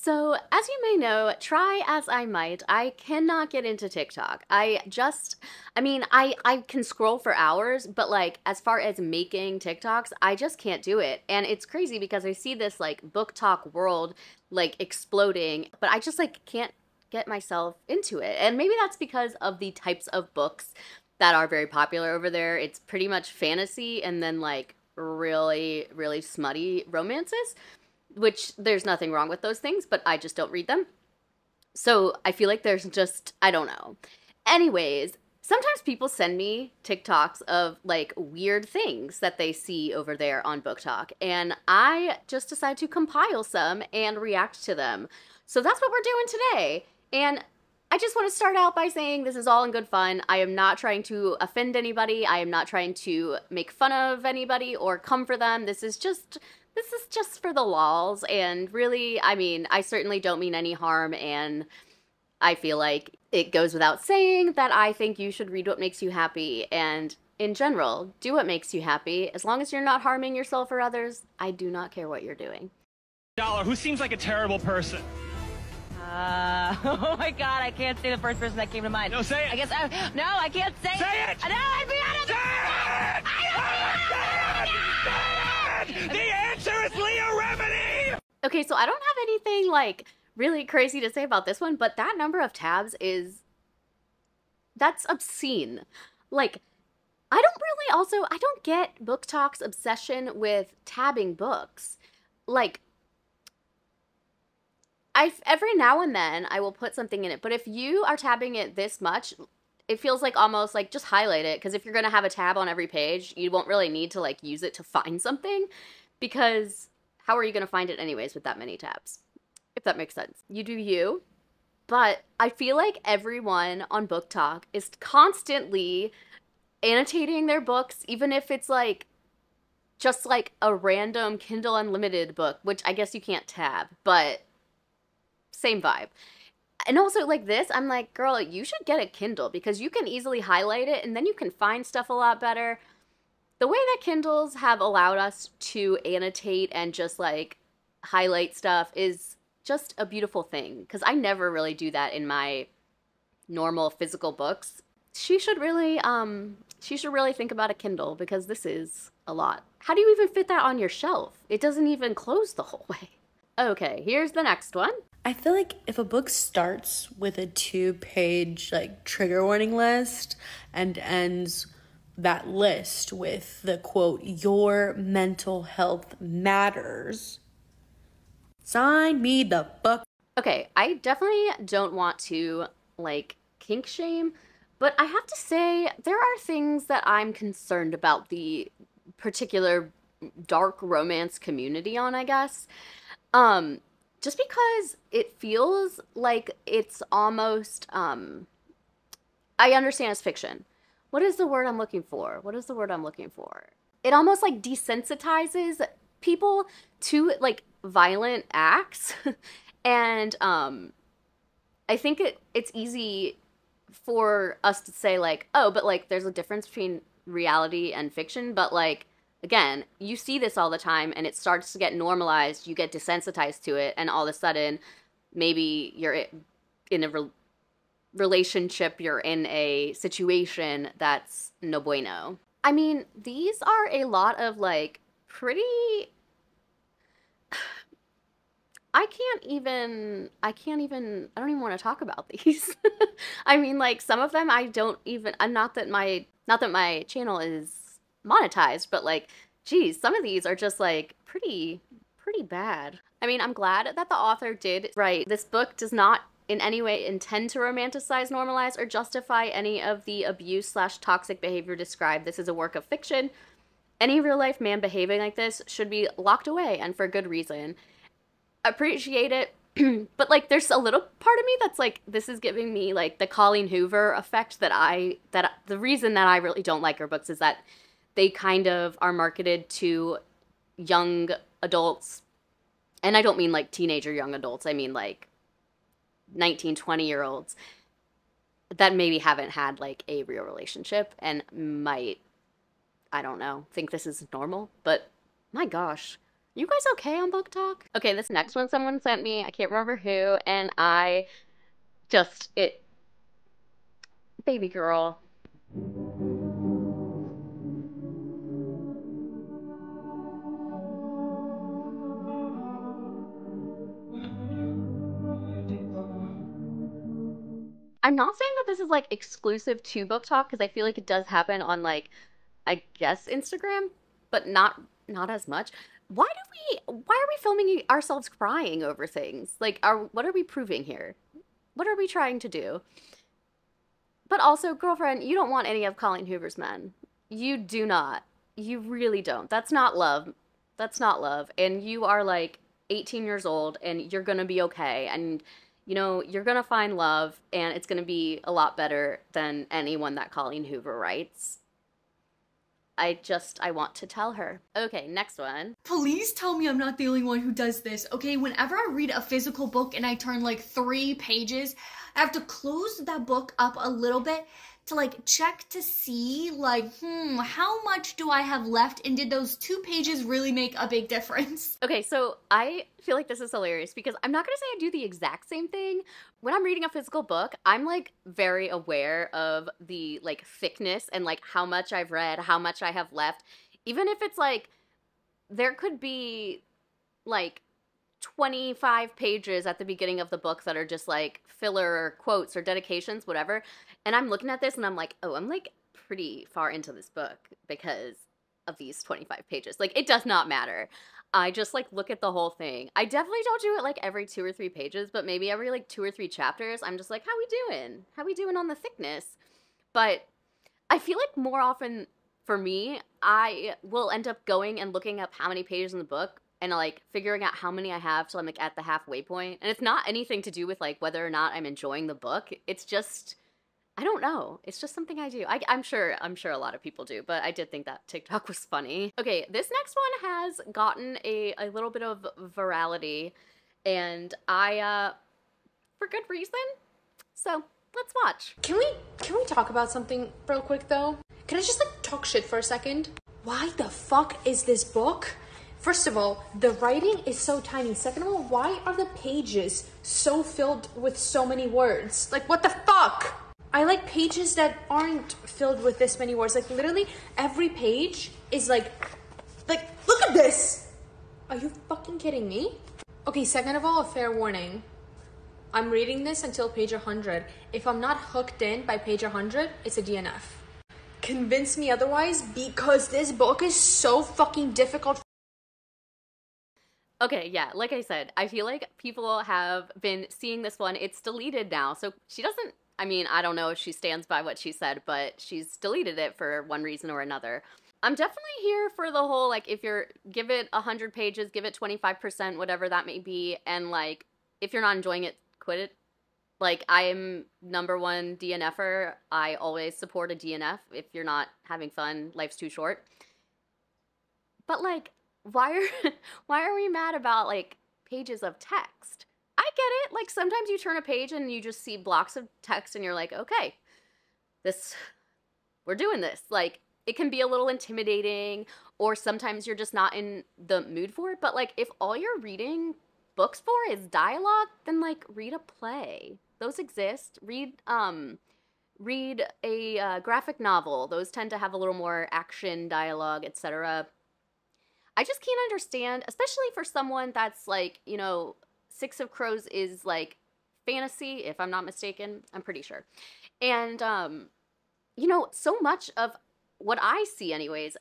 So, as you may know, try as I might, I cannot get into TikTok. I can scroll for hours, but like as far as making TikToks, I just can't do it. And it's crazy because I see this like book talk world like exploding, but I just like can't get myself into it. And maybe that's because of the types of books that are very popular over there. It's pretty much fantasy and then like really, really smutty romances, which there's nothing wrong with those things, but I just don't read them. So I feel like there's just, I don't know. Anyways, sometimes people send me TikToks of like weird things that they see over there on BookTok, and I just decide to compile some and react to them. So that's what we're doing today. And I just want to start out by saying this is all in good fun. I am not trying to offend anybody. I am not trying to make fun of anybody or come for them. This is just for the lols, and really, I mean, I certainly don't mean any harm, and I feel like it goes without saying that I think you should read what makes you happy, and in general, do what makes you happy. As long as you're not harming yourself or others, I do not care what you're doing. Who seems like a terrible person? Oh my god, I can't say the first person that came to mind. No, say it! I guess no, I can't say it! Say it! No, I'd be honest! Say it! The answer is Leah Remini! Okay, so I don't have anything, like, really crazy to say about this one, but that number of tabs that's obscene. Like, I don't get BookTok's obsession with tabbing books. Like, every now and then I will put something in it, but if you are tabbing it this much, it feels like almost like just highlight it, because if you're going to have a tab on every page, you won't really need to like use it to find something, because how are you going to find it anyways with that many tabs? If that makes sense. You do you, but I feel like everyone on BookTok is constantly annotating their books, even if it's like just like a random Kindle Unlimited book, which I guess you can't tab, but same vibe. And also like this, I'm like, girl, you should get a Kindle, because you can easily highlight it and then you can find stuff a lot better. The way that Kindles have allowed us to annotate and just like highlight stuff is just a beautiful thing, because I never really do that in my normal physical books. She should really think about a Kindle, because this is a lot. How do you even fit that on your shelf? It doesn't even close the whole way. Okay, here's the next one. I feel like if a book starts with a 2-page like trigger warning list and ends that list with the quote, "Your mental health matters," sign me the fuck. Okay, I definitely don't want to like kink shame, but I have to say there are things that I'm concerned about the particular dark romance community on, I guess. Just because it feels like it's almost, I understand it's fiction. What is the word I'm looking for? It almost like desensitizes people to like violent acts. And I think it's easy for us to say like, oh, but like there's a difference between reality and fiction, but like, again, you see this all the time and it starts to get normalized, you get desensitized to it, and all of a sudden, maybe you're in a relationship, you're in a situation that's no bueno. I mean, these are a lot of like pretty... I don't even want to talk about these. I mean, like, some of them not that my channel is monetized, but like, geez, some of these are just like pretty bad. I mean, I'm glad that the author did write, "This book does not in any way intend to romanticize, normalize, or justify any of the abuse/toxic behavior described. This is a work of fiction. Any real-life man behaving like this should be locked away, and for good reason." Appreciate it. But like, there's a little part of me that's like, this is giving me like the Colleen Hoover effect, that the reason that I really don't like her books is that they kind of are marketed to young adults. And I don't mean like teenager young adults. I mean like 19, 20-year-olds that maybe haven't had like a real relationship and might, I don't know, think this is normal. But my gosh, You guys okay on Book Talk? Okay, this next one someone sent me, I can't remember who, and I just, baby girl. I'm not saying that this is like exclusive to Book Talk because I feel like it does happen on like I guess Instagram, but not as much. Why are we filming ourselves crying over things? Like what are we proving here? What are we trying to do? But also, girlfriend, you don't want any of Colleen Hoover's men. You do not. You really don't. That's not love. That's not love. And you are like 18 years old and you're going to be okay. And, you're going to find love and it's going to be a lot better than anyone that Colleen Hoover writes. I want to tell her. Okay, next one. Please tell me I'm not the only one who does this, okay? Whenever I read a physical book and I turn like 3 pages, I have to close that book up a little bit to like check to see like, how much do I have left and did those 2 pages really make a big difference? Okay, so I feel like this is hilarious because I'm not gonna say I do the exact same thing. When I'm reading a physical book, I'm like very aware of the like thickness and like how much I've read, how much I have left. Even if it's like, there could be like 25 pages at the beginning of the book that are just like filler or quotes or dedications, whatever. And I'm looking at this and I'm like, oh, I'm like pretty far into this book because of these 25 pages. Like, it does not matter. I just like look at the whole thing. I definitely don't do it like every 2 or 3 pages, but maybe every like 2 or 3 chapters, I'm just like, how we doing? How we doing on the thickness? But I feel like more often for me, I will end up going and looking up how many pages in the book and like figuring out how many I have till I'm like at the halfway point. And it's not anything to do with like whether or not I'm enjoying the book. It's just, I don't know. It's just something I do. I'm sure a lot of people do, but I did think that TikTok was funny. Okay, this next one has gotten a little bit of virality, and for good reason. So let's watch. Can we talk about something real quick though? Can I just like talk shit for a second? Why the fuck is this book? First of all, the writing is so tiny. Second of all, why are the pages so filled with so many words? Like, what the fuck? I like pages that aren't filled with this many words. Like, literally every page is like, look at this! Are you fucking kidding me? Okay, second of all, a fair warning. I'm reading this until page 100. If I'm not hooked in by page 100, it's a DNF. Convince me otherwise because this book is so fucking difficult. Okay, yeah, like I said, I feel like people have been seeing this one. It's deleted now, so she doesn't, I mean, I don't know if she stands by what she said, but she's deleted it for one reason or another. I'm definitely here for the whole, like, if you're, give it 100 pages, give it 25%, whatever that may be, and, like, if you're not enjoying it, quit it. Like, I am #1 DNFer. I always support a DNF. If you're not having fun, life's too short. But, like, why are we mad about like pages of text? I get it. Like, sometimes you turn a page and you just see blocks of text and you're like, okay, we're doing this. Like, it can be a little intimidating, or sometimes you're just not in the mood for it. But like, if all you're reading books for is dialogue, then like read a play. Those exist. Read a graphic novel. Those tend to have a little more action, dialogue, etc. I just can't understand, especially for someone that's like, Six of Crows is like fantasy, if I'm not mistaken. I'm pretty sure. And, so much of what I see anyways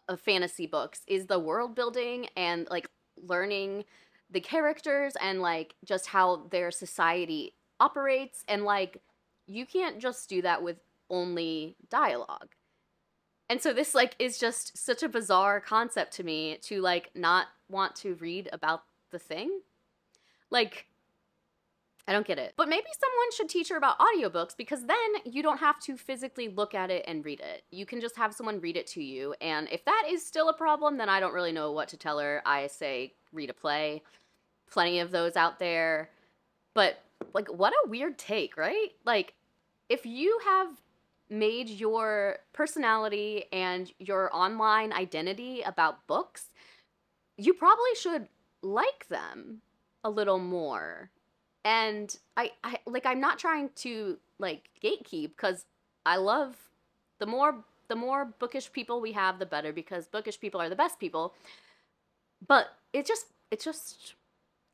of fantasy books is the world building and like learning the characters and like just how their society operates. And like, you can't just do that with only dialogue. And so this, like, is just such a bizarre concept to me to, like, not want to read about the thing. Like, I don't get it. But maybe someone should teach her about audiobooks, because then you don't have to physically look at it and read it. You can just have someone read it to you. And if that is still a problem, then I don't really know what to tell her. I say read a play. Plenty of those out there. But, like, what a weird take, right? Like, if you have made your personality and your online identity about books, you probably should like them a little more. And I'm not trying to like gatekeep, because I love the more bookish people we have, the better, because bookish people are the best people. But it just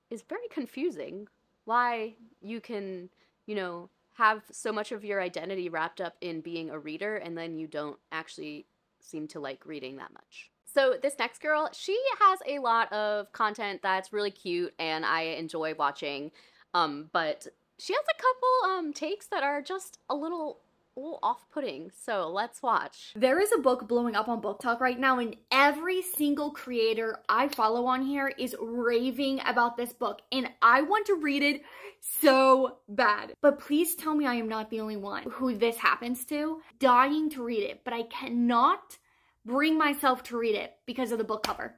is very confusing why you can, you know, have so much of your identity wrapped up in being a reader, and then you don't actually seem to like reading that much. So this next girl, she has a lot of content that's really cute and I enjoy watching, but she has a couple takes that are just a little off-putting, so let's watch. There is a book blowing up on BookTok right now, and every single creator I follow on here is raving about this book, and I want to read it so bad. But please tell me I am not the only one who this happens to. Dying to read it, but I cannot bring myself to read it because of the book cover.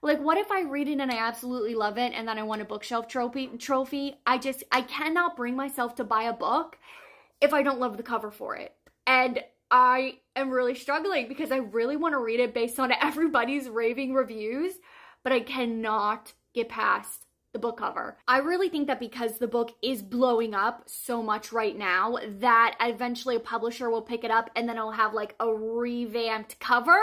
Like, what if I read it and I absolutely love it and then I want a bookshelf trophy? I cannot bring myself to buy a book if I don't love the cover for it. And I am really struggling because I really want to read it based on everybody's raving reviews, but I cannot get past the book cover. I really think that because the book is blowing up so much right now, that eventually a publisher will pick it up and then it'll have like a revamped cover,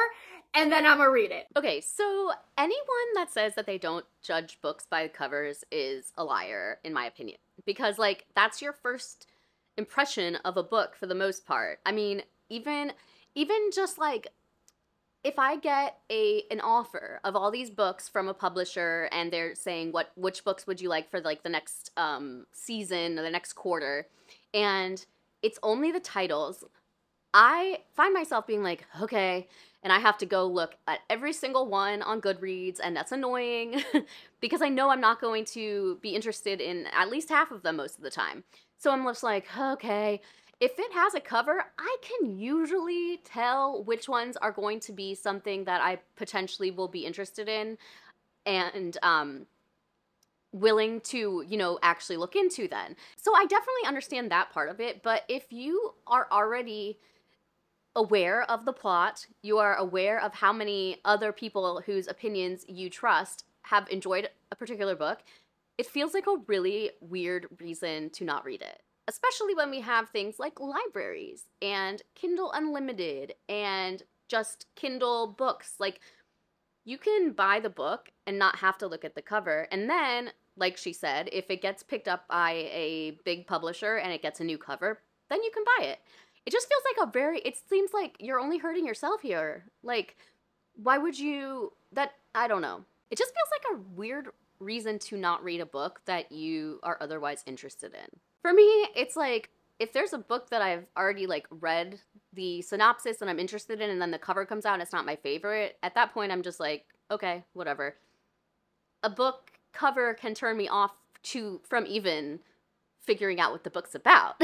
and then I'm gonna read it. Okay, so anyone that says that they don't judge books by covers is a liar, in my opinion. Because, like, that's your first impression of a book for the most part. I mean, even just like, if I get an offer of all these books from a publisher and they're saying which books would you like for like the next season or the next quarter, and it's only the titles, I find myself being like, okay, and I have to go look at every single one on Goodreads, and that's annoying because I know I'm not going to be interested in at least half of them most of the time. So I'm just like, okay, if it has a cover, I can usually tell which ones are going to be something that I potentially will be interested in and willing to, you know, actually look into then. So I definitely understand that part of it, but if you are already aware of the plot, you are aware of how many other people whose opinions you trust have enjoyed a particular book, it feels like a really weird reason to not read it. Especially when we have things like libraries and Kindle Unlimited and just Kindle books. Like, you can buy the book and not have to look at the cover. And then, like she said, if it gets picked up by a big publisher and it gets a new cover, then you can buy it. It just feels like it seems like you're only hurting yourself here. Like, why would you, I don't know. It just feels like a weird reason to not read a book that you are otherwise interested in. For me, it's like, if there's a book that I've already like read the synopsis and I'm interested in, and then the cover comes out and it's not my favorite, at that point I'm just like, okay, whatever. A book cover can turn me off from even figuring out what the book's about.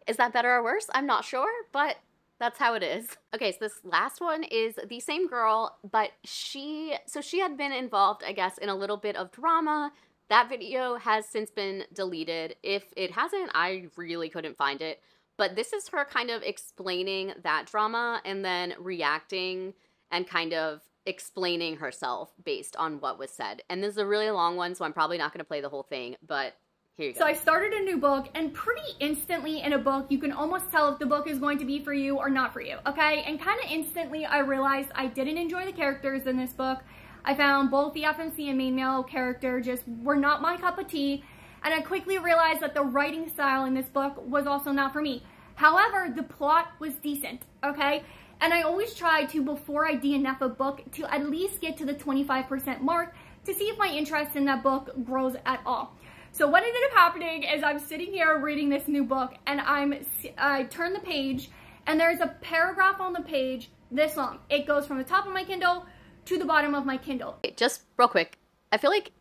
Is that better or worse? I'm not sure, but that's how it is. Okay, so this last one is the same girl, but she had been involved, I guess, in a little bit of drama. That video has since been deleted. If it hasn't, I really couldn't find it. But this is her kind of explaining that drama and then reacting and kind of explaining herself based on what was said. And this is a really long one, so I'm probably not going to play the whole thing, but here you go. So I started a new book, and pretty instantly in a book, you can almost tell if the book is going to be for you or not for you, okay? And kind of instantly, I realized I didn't enjoy the characters in this book. I found both the FMC and main male character just were not my cup of tea, and I quickly realized that the writing style in this book was also not for me. However, the plot was decent, okay? And I always try to, before I DNF a book, to at least get to the 25% mark to see if my interest in that book grows at all. So what ended up happening is I'm sitting here reading this new book, and I turn the page, and there's a paragraph on the page this long. It goes from the top of my Kindle to the bottom of my Kindle. Just real quick, I feel like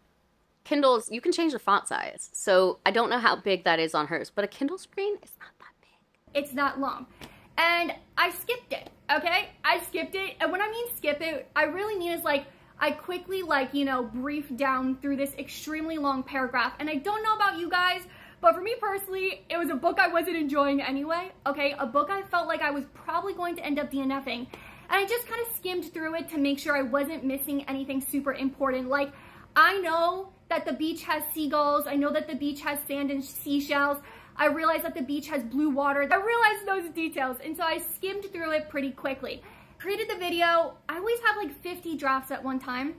Kindles, you can change the font size. So I don't know how big that is on hers, but a Kindle screen is not that big. It's that long. And I skipped it, okay? I skipped it. And when I mean skip it, I really mean is like, I quickly briefed down through this extremely long paragraph. And I don't know about you guys, but for me personally, it was a book I wasn't enjoying anyway, okay? A book I felt like I was probably going to end up DNFing. And I just kind of skimmed through it to make sure I wasn't missing anything super important. Like, I know that the beach has seagulls. I know that the beach has sand and seashells. I realized that the beach has blue water. I realized those details. And so I skimmed through it pretty quickly. Created the video. I always have like 50 drafts at one time.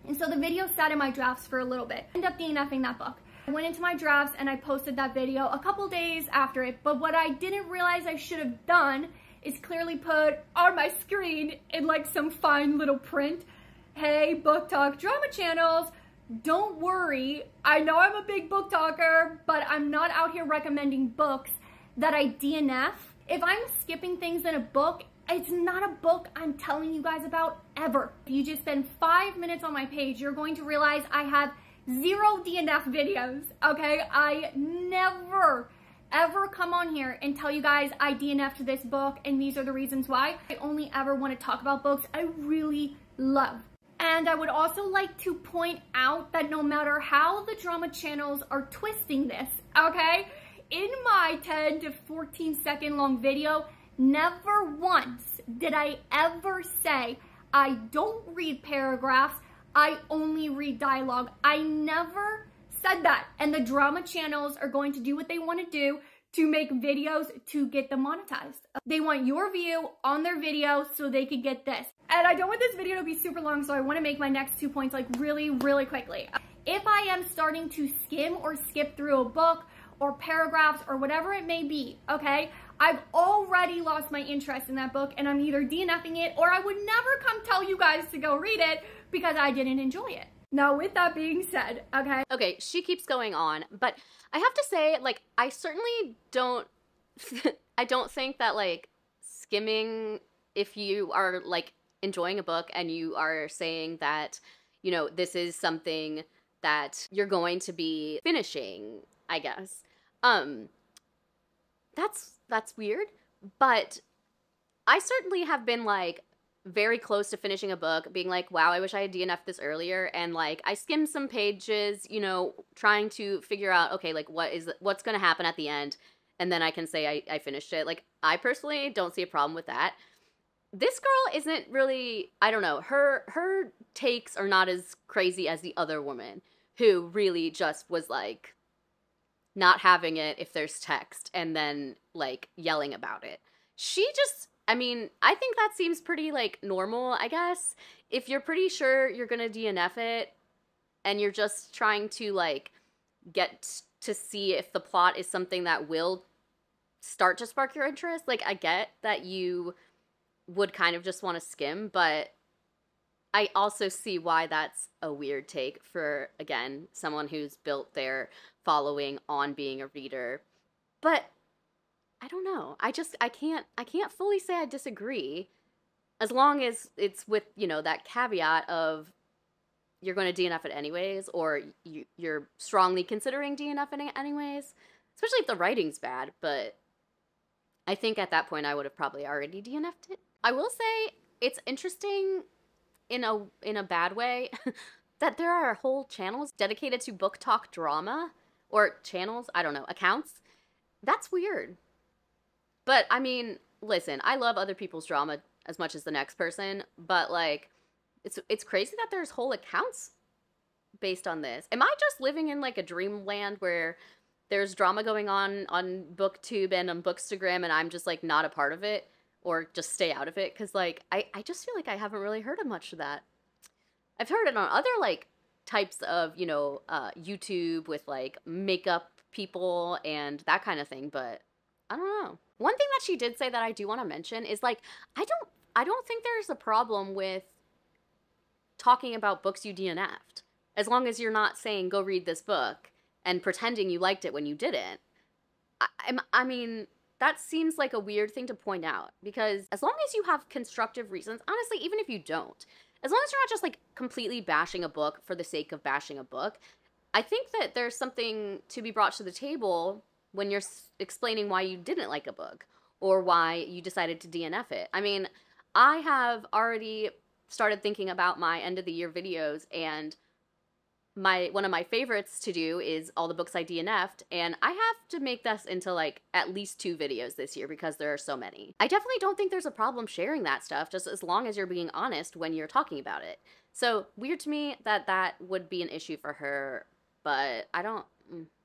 And so the video sat in my drafts for a little bit. I ended up DNFing that book. I went into my drafts and I posted that video a couple days after it. But what I didn't realize I should have done is clearly put on my screen in like some fine little print, hey, Book Talk drama channels, don't worry. I know I'm a big book talker, but I'm not out here recommending books that I DNF. If I'm skipping things in a book, it's not a book I'm telling you guys about ever. If you just spend 5 minutes on my page, you're going to realize I have 0 DNF videos, okay? I never, ever come on here and tell you guys I DNF'd this book and these are the reasons why. I only ever want to talk about books I really love. And I would also like to point out that no matter how the drama channels are twisting this, okay? In my 10 to 14 second long video, never once did I ever say I don't read paragraphs, I only read dialogue. I never said that. And the drama channels are going to do what they want to do to make videos to get them monetized. They want your view on their video so they could get this. And I don't want this video to be super long, so I want to make my next 2 points like really, really quickly. If I am starting to skim or skip through a book or paragraphs or whatever it may be, okay, I've already lost my interest in that book and I'm either DNFing it or I would never come tell you guys to go read it because I didn't enjoy it. Now, with that being said, okay. Okay, she keeps going on, but I have to say, like, I certainly don't, I don't think that, like, skimming, if you are, like, enjoying a book and you are saying that, you know, this is something that you're going to be finishing, I guess. That's weird, but I certainly have been, like, very close to finishing a book, being like, wow, I wish I had DNF'd this earlier, and, like, I skimmed some pages, you know, trying to figure out, okay, like, what's gonna happen at the end, and then I can say I finished it. Like, I personally don't see a problem with that. This girl isn't really, I don't know, her takes are not as crazy as the other woman, who really just was, like, not having it if there's text, and then, like, yelling about it. She just, I mean, I think that seems pretty, like, normal, I guess. If you're pretty sure you're gonna DNF it, and you're just trying to, like, get to see if the plot is something that will start to spark your interest, like, I get that you would kind of just want to skim, but I also see why that's a weird take for, again, someone who's built their following on being a reader. But I don't know. I can't fully say I disagree, as long as it's with, you know, that caveat of you're going to DNF it anyways, or you're strongly considering DNFing it anyways, especially if the writing's bad. But I think at that point I would have probably already DNF'd it. I will say it's interesting in a bad way that there are whole channels dedicated to book talk drama, or channels, I don't know, accounts. That's weird. But, I mean, listen, I love other people's drama as much as the next person, but, like, it's crazy that there's whole accounts based on this. Am I just living in, like, a dreamland where there's drama going on BookTube and on Bookstagram, and I'm just, like, not a part of it, or just stay out of it? Because, like, I just feel like I haven't really heard of much of that. I've heard it on other, like, types of, you know, YouTube with, like, makeup people and that kind of thing, but I don't know. One thing that she did say that I do want to mention is, like, I don't think there's a problem with talking about books you DNF'd, as long as you're not saying go read this book and pretending you liked it when you didn't. I mean, that seems like a weird thing to point out, because as long as you have constructive reasons, honestly, even if you don't, as long as you're not just, like, completely bashing a book for the sake of bashing a book, I think that there's something to be brought to the table when you're explaining why you didn't like a book or why you decided to DNF it. I mean, I have already started thinking about my end of the year videos, and one of my favorites to do is all the books I DNF'd, and I have to make this into like at least 2 videos this year because there are so many. I definitely don't think there's a problem sharing that stuff, just as long as you're being honest when you're talking about it. So weird to me that that would be an issue for her, but I don't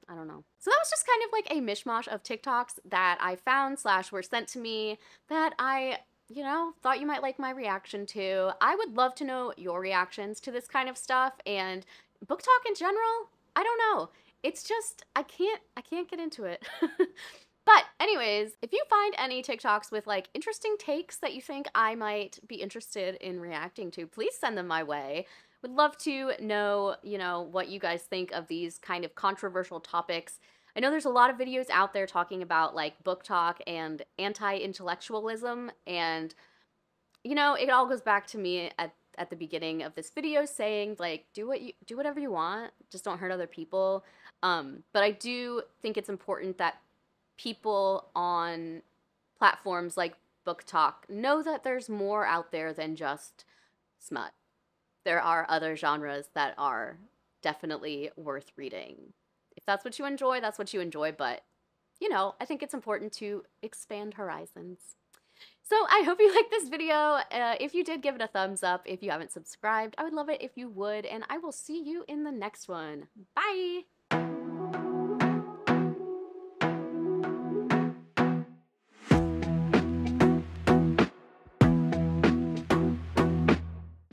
know. So that was just kind of like a mishmash of TikToks that I found / were sent to me that I, you know, thought you might like my reaction to. I would love to know your reactions to this kind of stuff and book talk in general. I don't know. It's just, I can't get into it. But anyways, if you find any TikToks with like interesting takes that you think I might be interested in reacting to, please send them my way. Would love to know, you know, what you guys think of these kind of controversial topics. I know there's a lot of videos out there talking about like book talk and anti-intellectualism, and you know, it all goes back to me at the beginning of this video saying like do whatever you want, just don't hurt other people. But I do think it's important that people on platforms like BookTok know that there's more out there than just smut. There are other genres that are definitely worth reading. If that's what you enjoy, that's what you enjoy, but you know, I think it's important to expand horizons. So I hope you liked this video. If you did, give it a thumbs up. If you haven't subscribed, I would love it if you would, and I will see you in the next one. Bye!